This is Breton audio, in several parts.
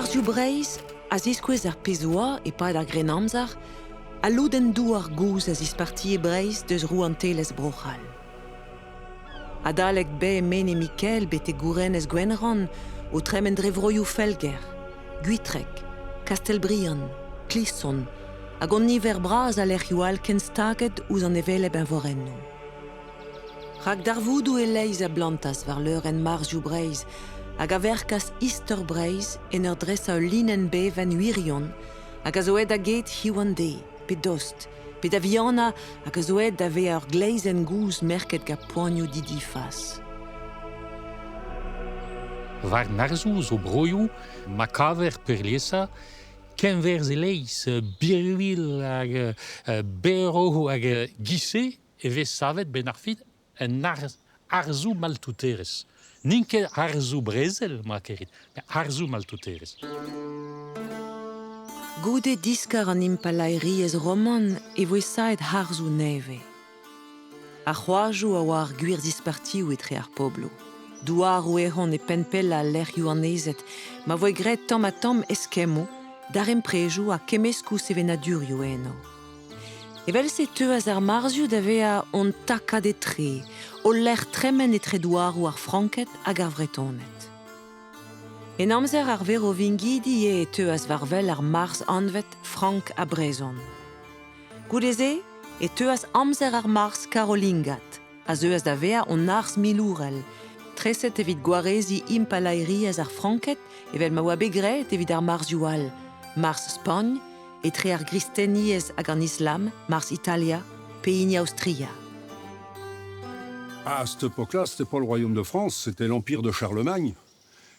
Marziu Breiz, a ziskwez ar pezoa e pad ar grenamzar, a louden dou ar gouz a zisparti e Breiz deus rouantelez brochal. A dalek be men e Mikel bete gouren ez Gwenran o tremen drevroioù Felger, Guitrek, Castelbrian, Clisson, hag on niver braz a lec'hioù alken staget ouz an eveleb en vorenno. Rak darvoudou e leiz a blantas war l'eur en Marziu Breiz, hag a verkas Easter Breiz en ur dressa ul linen beven wirion, hag a zo ed a get hiu an de, pe dost, pe da viana hag a zo ed da ve ur gleiz en gouz merket ga poanioù didi fas. War narzoù zo broioù, ma kaver per liesa, ken verz e leiz, birvil hag bero hag gise, e vez savet ben ar fit en arzou maltouterez. Ninket arzou brezel, ma kerit, mais arzou maltouterez. Goude diskar an impalaeri ez roman e voe saet harzou neve. A c'hoazhou a war gwir dispartiou etre ar poblo. Douar ou ehon e penpella lec'hioù an ezet, ma voe gret tamm a tamm eskemo, dar emprejou a kemeskou sevenadurioù eno. Evel se teuaz ar Marziu da vea on takad etre, o lec'h tremen etre douarou ar franket hag ar vretonet. En amzer ar vero vingidi e teuaz varvel ar Mars anvet Frank a Brezon. Goudeze e teuaz amzer ar Mars Karolingat, a zeuaz da vea on ars milourel, treset evit gwarezi impalaeri az ar franket evel ma oa begret evit ar Marziu all, Mars Spagne, etre ar gristeniez hag an islam, Mars Italia, Pays Austria. À cette époque-là, c'était pas le royaume de France, c'était l'empire de Charlemagne.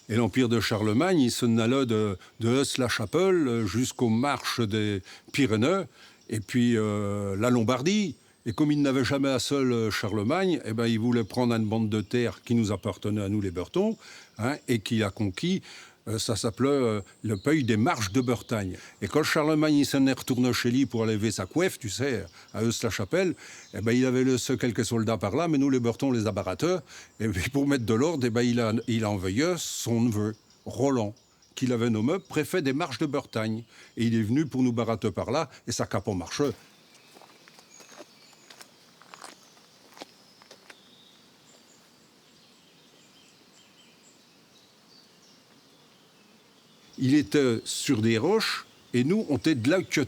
Et l'empire de Charlemagne, il se n'allait de Heus-la-Chapelle jusqu'aux marches des Pyrénées, et puis la Lombardie. Et comme il n'avait jamais un seul Charlemagne, eh ben, il voulait prendre une bande de terre qui nous appartenait à nous, les Bertons, hein, et qu'il a conquis. Ça s'appelait le pays des marches de Bretagne. Et quand Charlemagne il s'en est retourné chez lui pour aller lever sa coiffe, tu sais, à Heus-la-Chapelle, eh ben, il avait laissé quelques soldats par là, mais nous, les Bertons, les abarateurs, et puis pour mettre de l'ordre, eh ben, il a envoyé son neveu, Roland, qu'il avait nommé préfet des marches de Bretagne. Et il est venu pour nous barater par là, et ça n'a pas marché. Il était sur des roches et nous, on était de là que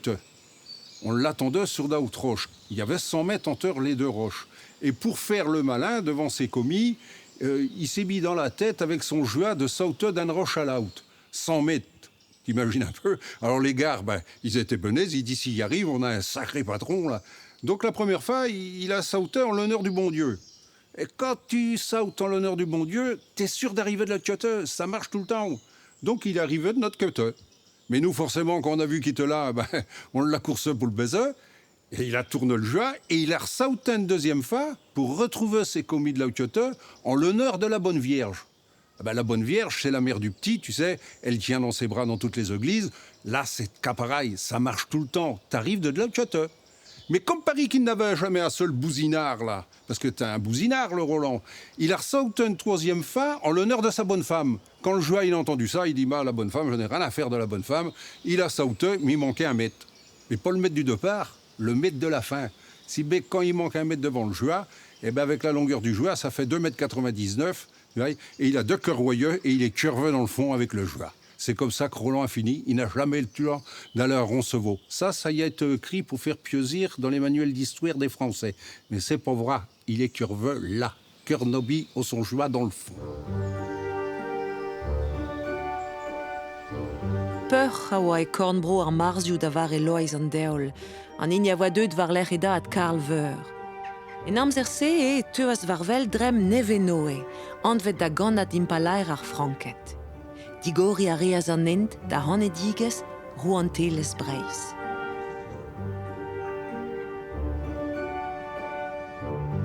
on l'attendait sur d'autres roches. Il y avait 100 mètres entre les deux roches. Et pour faire le malin devant ses commis, il s'est mis dans la tête avec son joie de sauter d'une roche à l'autre. 100 mètres, t'imagines un peu. Alors les gars, ben, ils étaient benaises, ils disent s'il y arrive, on a un sacré patron là. Donc la première fois, il a sauté en l'honneur du bon Dieu. Et quand tu sautes en l'honneur du bon Dieu, t'es sûr d'arriver de la côté, ça marche tout le temps. Donc il arrivait de notre côté. Mais nous, forcément, quand on a vu qu'il était là, ben, on l'a coursé pour le baiser. Et il a tourné le joie et il a ressauté une deuxième fois pour retrouver ses commis de la côté en l'honneur de la Bonne Vierge. Ben, la Bonne Vierge, c'est la mère du petit, tu sais, elle tient dans ses bras dans toutes les églises. Là, c'est cas pareil, ça marche tout le temps. T'arrives de l'autre côté. Mais comme Paris qui n'avait jamais un seul bousinard, là, parce que t'as un bousinard, le Roland, il a ressauté une troisième fois en l'honneur de sa bonne femme. Quand le joie, il a entendu ça, il dit, bah, la bonne femme, je n'ai rien à faire de la bonne femme. Il a sauté, mais il manquait un mètre. Mais pas le mètre du départ, le mètre de la fin. Si ben, quand il manque un mètre devant le joie, eh ben, avec la longueur du joie, ça fait 2,99 m. Et il a deux cœurs royeux et il est curvé dans le fond avec le joie. C'est comme ça que Roland a fini. Il n'a jamais le temps d'aller à Roncevaux. Ça y a été écrit pour faire plaisir dans les manuels d'histoire des Français. Mais c'est pas vrai. Il est curveux là. Cœur nobi au son joie dans le fond. Peur a oa e kornbro ar Marziu da var e loez an deol, an in ya voa deud var l'er eda at Karl Veur. En amzer se e teuaz varvel drem neve noe, antvet da gannat impalaer ar franket. Digori a reaz an ent da hanne digez rouantelez Breiz.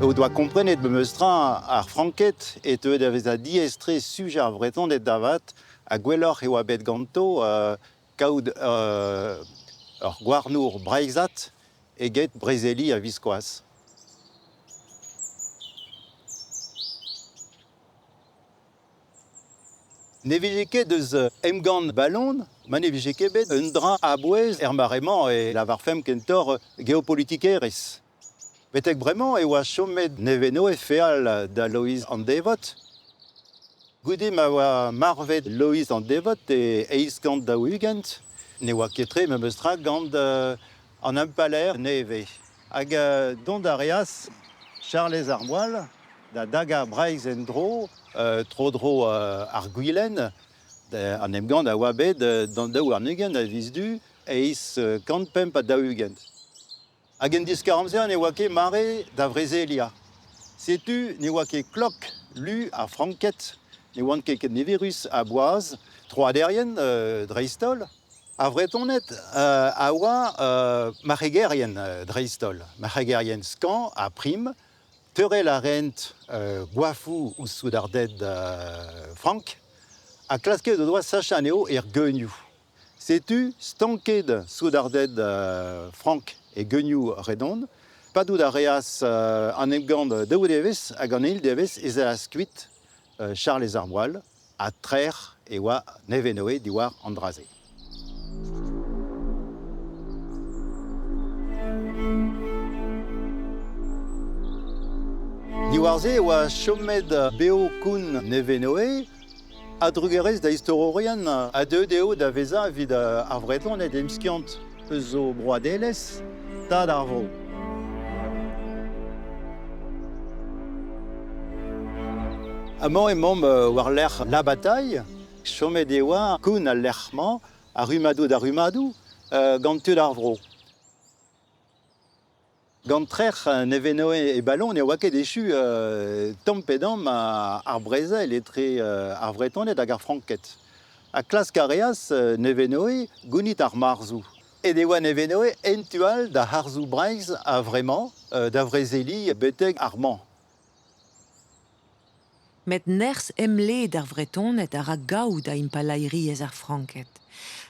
Ou doa komprenet bemeustran ar franket et eux davez a diestre sujet ar vreton et davat a gwelloc'h eo a bet ganto kaout ur gwarnour breizat eget brezeli a viskoaz. Ne vije ket eus emgant ballon, ma ne vije ket bet un dra a bouez marement et la varfem kentor géopolitikerez. Betek bremañ e oa chomet neveno e feal da Loïs an devot. Goude ma oa marvet Loïs an devot e eiz gant da ugent, ne oa ketre me meustra gant an impaler neve. Hag dont arias Charles Armoil, da daga breiz en dro, tro ar gwilen, an emgant a oa bet dont da war nugen a vizdu eiz kant pemp a da ugent. Hag en diskaramzer ne oa ket mare da vrezelia. Setu ne oa ket klok lu a franket, ne oan ket nevirus a boaz, troaderien dreistol. A vretonet a oa marregerien dreistol. Marregerien skan a prim, teurel a rent goafou ou soudarded frank, a klasket o doa sachaneo geuniou. Setu stanked soudarded frank e geuniou redon, padout a reas an emgant daou devez hag an eil devez ez a skuit Charles Armoil a trer e oa nevenoe diwar an draze. Diwar-se oa chomet beo koun nevenoe a drugerez da historien a deo da veza vid ar vreton et emskiant eus zo broadelez tad ar vro. Amañ emom war l'er la bataille, chomet e oa koun al lerc'hman a rumadou da rumadou gant tud ar vro. Gant trer nevenoe e ballon ne oa ket echu tampedam ar brezel etre ar vretonet hag ar franket. A klask a reas nevenoe gounit ar marzou. Et de oa nevenoe entual da harzou breiz a vremañ da vrezeli beteg ar mañ. Met ners emle d'ar vretonet ar a gaout a impalairi ez ar franket.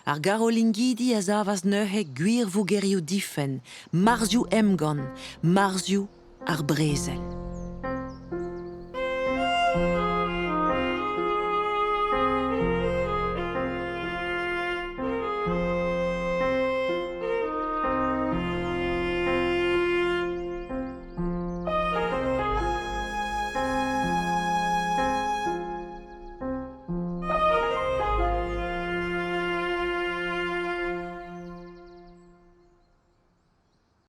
Ar garolingidi a zavas neuhe gwir vougerioù difen, marzioù emgan, marzioù ar brezel.